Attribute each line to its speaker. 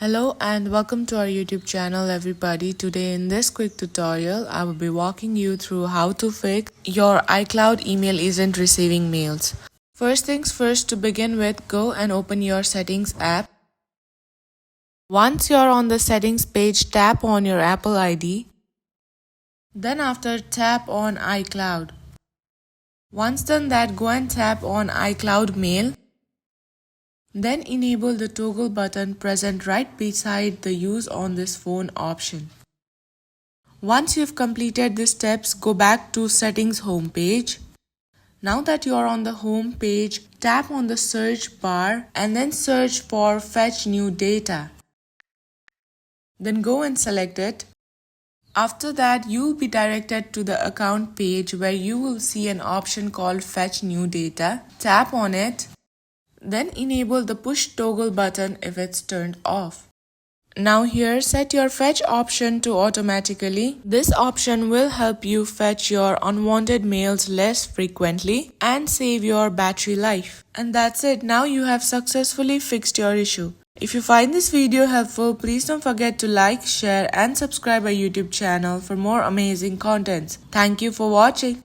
Speaker 1: Hello and welcome to our YouTube channel everybody. Today in this quick tutorial, I will be walking you through how to fix your iCloud email isn't receiving mails. First things first, to begin with, go and open your settings app. Once you're on the settings page, tap on your Apple ID. Then after, tap on iCloud. Once done that, go and tap on iCloud Mail. Then enable the toggle button present right beside the Use on this phone option. Once you've completed the steps, go back to Settings home page. Now that you're on the home page, tap on the search bar and then search for Fetch New Data. Then go and select it. After that, you'll be directed to the account page where you will see an option called Fetch New Data. Tap on it. Then enable the push toggle button if it's turned off. Now here, set your fetch option to automatically. This option will help you fetch your unwanted mails less frequently and save your battery life. And that's it. Now you have successfully fixed your issue. If you find this video helpful, please don't forget to like, share and subscribe our YouTube channel for more amazing contents. Thank you for watching.